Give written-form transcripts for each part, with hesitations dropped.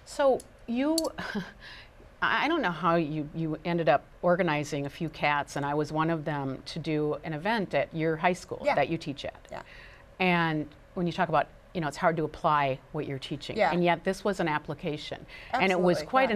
So you, I don't know how you ended up organizing a few cats, and I was one of them, to do an event at your high school that you teach at. Yeah. And when you talk about, it's hard to apply what you're teaching, and yet this was an application. Absolutely, and it was quite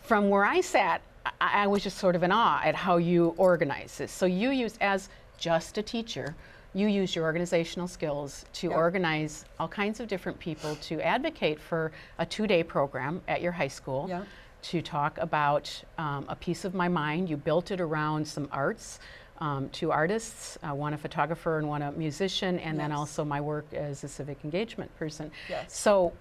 from where I sat, I was just sort of in awe at how you organize this. So you use, as just a teacher, you use your organizational skills to organize all kinds of different people to advocate for a 2-day program at your high school to talk about a piece of my mind. You built it around some arts, 2 artists, one a photographer and one a musician, and then also my work as a civic engagement person. So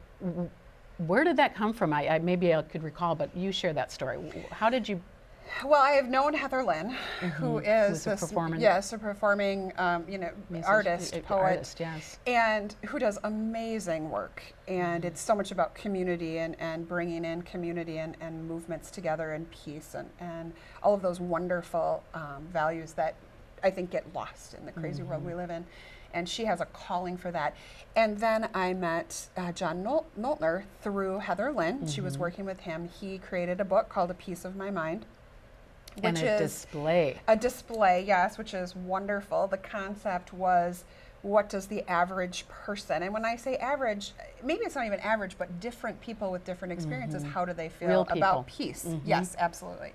where did that come from? Maybe I could recall, but you share that story. How did you? Well, I have known Heather Lynn, who is a performing, artist, poet, yes, and who does amazing work. And it's so much about community and bringing in community and movements together and peace and all of those wonderful values that I think get lost in the crazy world we live in. And she has a calling for that. And then I met John Noltner through Heather Lynn. She was working with him. He created a book called A Piece of My Mind. Which is display. A display, yes, which is wonderful. The concept was, what does the average person, and when I say average, maybe it's not even average, but different people with different experiences, how do they feel about peace? Yes, absolutely.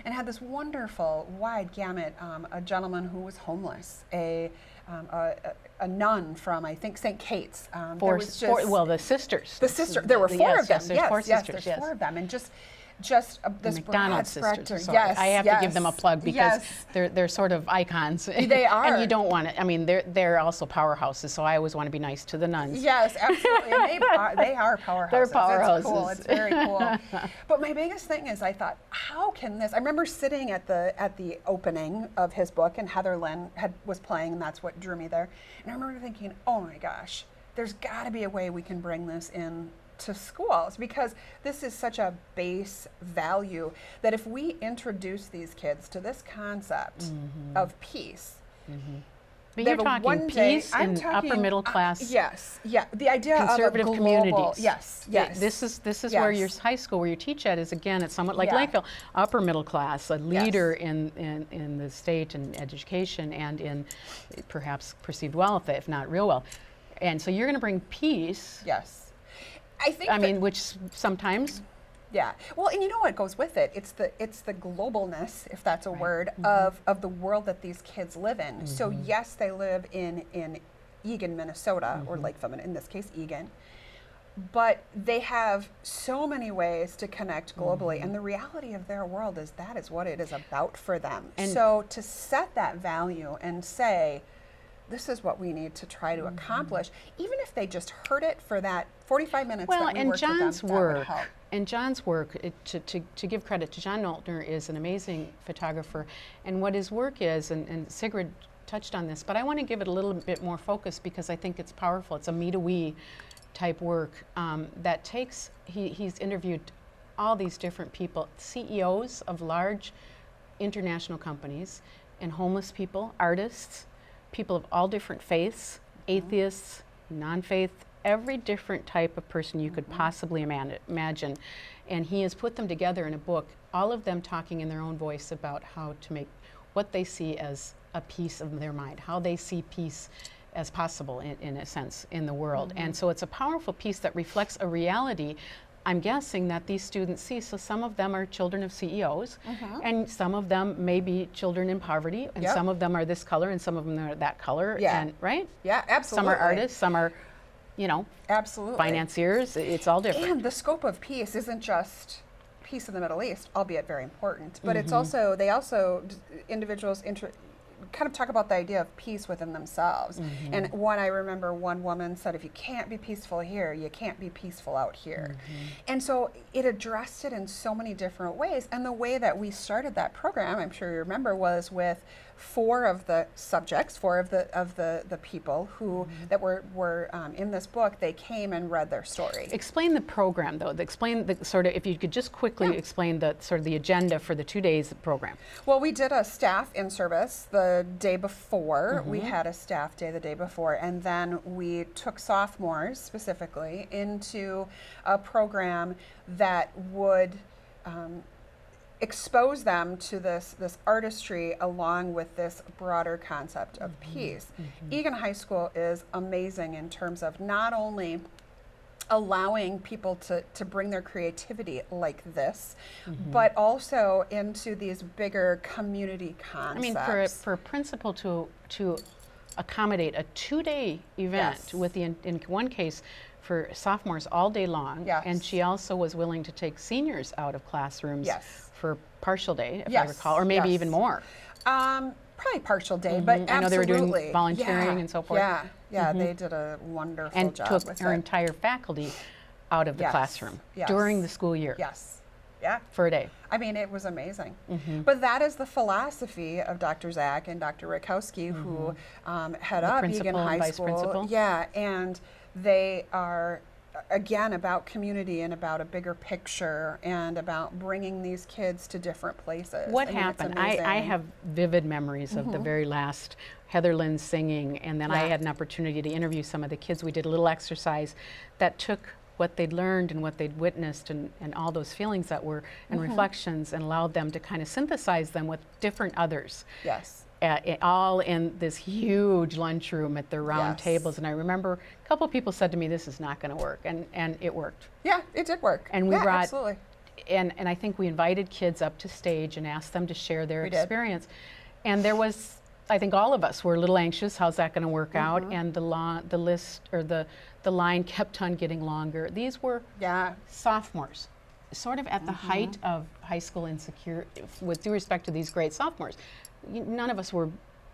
And had this wonderful, wide gamut, a gentleman who was homeless, a nun from, I think, St. Kate's. The sisters. The sister. There were 4 of them. There's 4 sisters. There's 4 of them, and just this McDonald's sisters. Yes, I have to give them a plug because they're sort of icons. They are, and you don't want to. I mean, they're also powerhouses. So I always want to be nice to the nuns. Yes, absolutely. And they are powerhouses. They're powerhouses. It's cool. It's very cool. But my biggest thing is, I thought, how can this? I remember sitting at the opening of his book, and Heather Lynn was playing, and that's what drew me there. And I remember thinking, oh my gosh, there's got to be a way we can bring this in to schools, because this is such a base value that if we introduce these kids to this concept of peace, but you're talking peace in upper middle class. Yes, the idea conservative of a global, communities. Yes. This is where your high school, where you teach at, is again. It's somewhat like Lakeville, upper middle class, a leader in the state and education and in perhaps perceived wealth, if not real wealth. And so you're going to bring peace. Yes. I mean, which sometimes. Yeah. Well, and you know what goes with it? It's the globalness, if that's a word, of the world that these kids live in. So yes, they live in Eagan, Minnesota, or Lakeville, in this case, Eagan. But they have so many ways to connect globally, and the reality of their world is that is what it is about for them. And so to set that value and say, this is what we need to try to accomplish, even if they just heard it for that 45 minutes that we worked with them, that would help. And John's work, to give credit to John Noltner, is an amazing photographer. And what his work is, and Sigrid touched on this, but I want to give it a little bit more focus because I think it's powerful. It's a me-to-we type work that takes, he's interviewed all these different people, CEOs of large international companies, and homeless people, artists, people of all different faiths, atheists, non-faith, every different type of person you could possibly imagine. And he has put them together in a book, all of them talking in their own voice about how to make what they see as a piece of their mind, how they see peace as possible in a sense in the world. And so it's a powerful piece that reflects a reality, I'm guessing, that these students see. So some of them are children of CEOs, and some of them may be children in poverty, and some of them are this color, and some of them are that color, and right? Yeah, absolutely. Some are artists, some are, absolutely, financiers. It's all different. And the scope of peace isn't just peace in the Middle East, albeit very important, but it's also, individuals kind of talk about the idea of peace within themselves. And I remember one woman said, if you can't be peaceful here, you can't be peaceful out here. And so it addressed it in so many different ways. And the way that we started that program, I'm sure you remember, was with 4 of the subjects, 4 of the people who that were in this book. They came and read their story. Explain the program, though. Explain the sort of, if you could just quickly explain the sort of the agenda for the 2 days program. Well, we did a staff in service the day before. We had a staff day the day before, and then we took sophomores specifically into a program that would expose them to this artistry along with this broader concept of peace. Egan High School is amazing in terms of not only allowing people to bring their creativity like this, but also into these bigger community concepts. I mean, for a principal to accommodate a 2-day event with in one case for sophomores all day long, and she also was willing to take seniors out of classrooms for partial day, if I recall, or maybe even more. Probably partial day, but absolutely. I know they were doing volunteering and so forth. Yeah, they did a wonderful job with it. And took our entire faculty out of the classroom during the school year. For a day. I mean, it was amazing. But that is the philosophy of Dr. Zach and Dr. Rakowski, who head up Egan High School. Principal. Yeah, and they are, again, about community and about a bigger picture and about bringing these kids to different places. What happened? I have vivid memories of the very last Heather Lynn singing, and then I had an opportunity to interview some of the kids. We did a little exercise that took what they'd learned and what they'd witnessed and all those feelings that were and reflections, and allowed them to kind of synthesize them with different others. All in this huge lunchroom at their round tables. And I remember a couple people said to me, this is not going to work, and it worked. Yeah, it did work. And we brought, absolutely. And I think we invited kids up to stage and asked them to share their experience. And there was, I think all of us were a little anxious, how's that going to work out? And the list, or the line kept on getting longer. These were sophomores, sort of at the height of high school insecurity, with due respect to these great sophomores. None of us were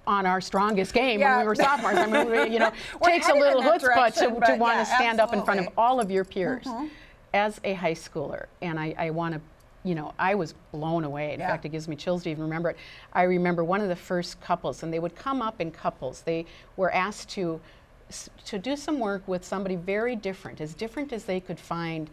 on our strongest game when we were sophomores. I mean, you know, takes a little chutzpah to want to stand up in front of all of your peers as a high schooler. And I want to, you know, I was blown away. In fact, it gives me chills to even remember it. I remember one of the first couples, and they would come up in couples. They were asked to do some work with somebody very different as they could find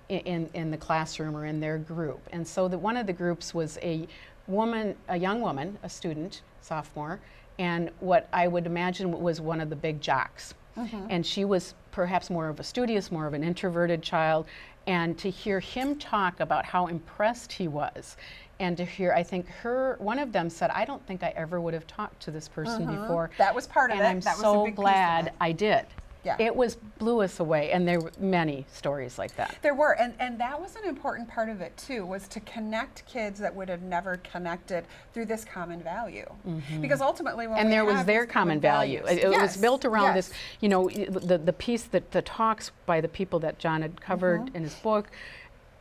in the classroom or in their group. And so one of the groups was a young woman, a student, sophomore, and what I would imagine was one of the big jocks. And she was perhaps more of a studious, more of an introverted child. And to hear him talk about how impressed he was, and to hear, I think one of them said, I don't think I ever would have talked to this person before. That was part of it. And I'm so glad I did. It blew us away, and there were many stories like that. There were, and that was an important part of it too, was to connect kids that would have never connected through this common value. Because ultimately, when there was their common value. It was built around this, you know, the piece that the talks by the people that John had covered in his book,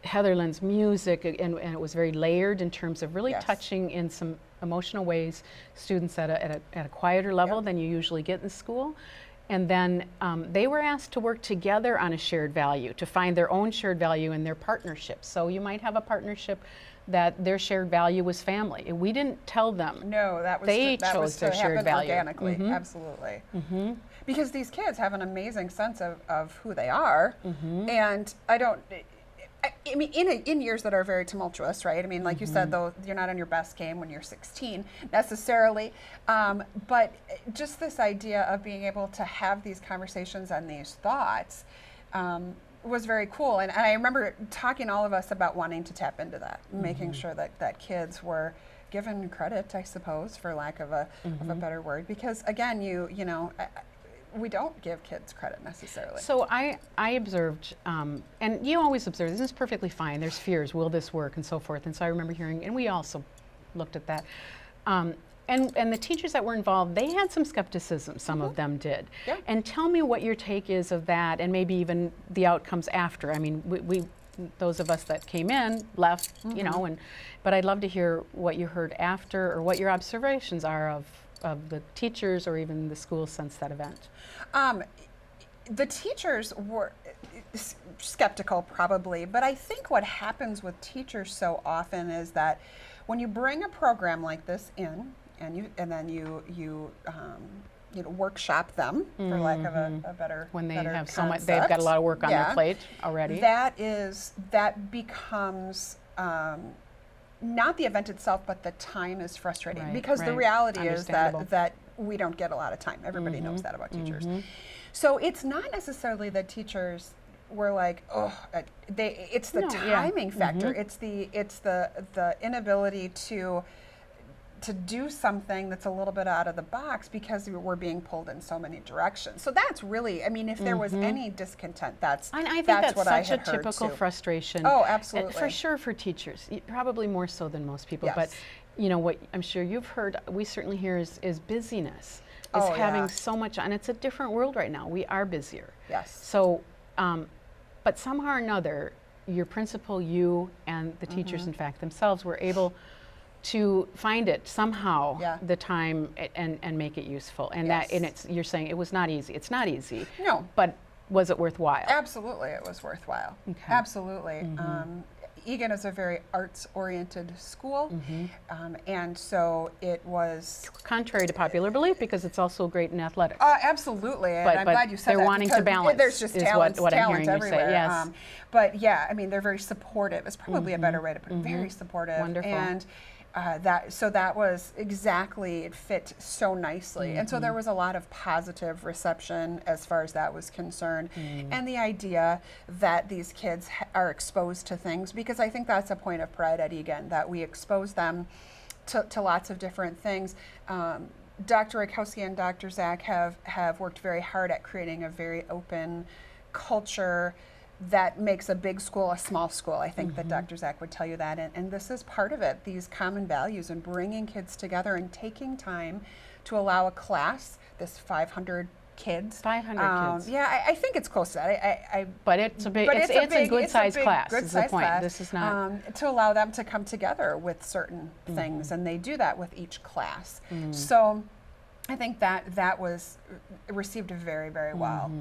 Heather Lynn's music, and it was very layered in terms of really touching in some emotional ways students at a quieter level than you usually get in school. And then they were asked to work together on a shared value, to find their own shared value in their partnerships. So you might have a partnership that their shared value was family. We didn't tell them. No, that was their shared value. Organically, absolutely. Because these kids have an amazing sense of who they are, and I mean, in years that are very tumultuous, right? I mean, like you said, though, you're not on your best game when you're 16 necessarily, but just this idea of being able to have these conversations and these thoughts was very cool. And I remember talking all of us about wanting to tap into that, making sure that kids were given credit, I suppose, for lack of a better word, because again, you know. We don't give kids credit necessarily. So I observed, and you always observe, this is perfectly fine, there's fears, will this work, and so forth. And so I remember hearing, and we also looked at that. And the teachers that were involved, they had some skepticism, some of them did. And tell me what your take is of that, and maybe even the outcomes after. I mean, those of us that came in left, you know, but I'd love to hear what you heard after, or what your observations are of the teachers or even the school since that event. The teachers were skeptical probably, but I think what happens with teachers so often is that when you bring a program like this in, and then you workshop them, for lack of a better when they better have so much, concept. they've got a lot of work on their plate already. That becomes not the event itself, but the time is frustrating, because the reality is that we don't get a lot of time. Everybody knows that about teachers. So it's not necessarily that teachers were like, oh, it's the timing factor. It's the inability to do something that's a little bit out of the box, because we're being pulled in so many directions. So that's really, I mean, if there was any discontent, that's and I think that's what I such had a typical heard too. frustration. Oh, absolutely. For sure, for teachers, probably more so than most people. Yes. But you know what I'm sure you've heard, we certainly hear is busyness. Oh, having so much, and it's a different world right now. We are busier. Yes. So, but somehow or another, your principal, you, and the teachers, in fact, themselves were able to find it somehow, the time, and make it useful. And you're saying it was not easy. It's not easy. No. But was it worthwhile? Absolutely, it was worthwhile. Okay. Absolutely. Egan is a very arts-oriented school, and so it was... Contrary to popular belief, because it's also great in athletics. Absolutely, and I'm glad you said that. They're wanting to balance. There's just talent I'm hearing everywhere. You say. Yes. But yeah, I mean, they're very supportive. It's probably a better way to put it. Very supportive. Wonderful. And that was exactly, it fit so nicely. And so there was a lot of positive reception as far as that was concerned. And the idea that these kids are exposed to things, because I think that's a point of pride at Egan, that we expose them to lots of different things. Dr. Rakowski and Dr. Zach have worked very hard at creating a very open culture that makes a big school a small school. I think that Dr. Zach would tell you that, and this is part of it, these common values and bringing kids together and taking time to allow a class, this 500 kids. 500 kids. Yeah, I think it's close to that. But it's a big, it's a good size class. Is the point. Class, this is not to allow them to come together with certain things, and they do that with each class. So I think that was received very, very well.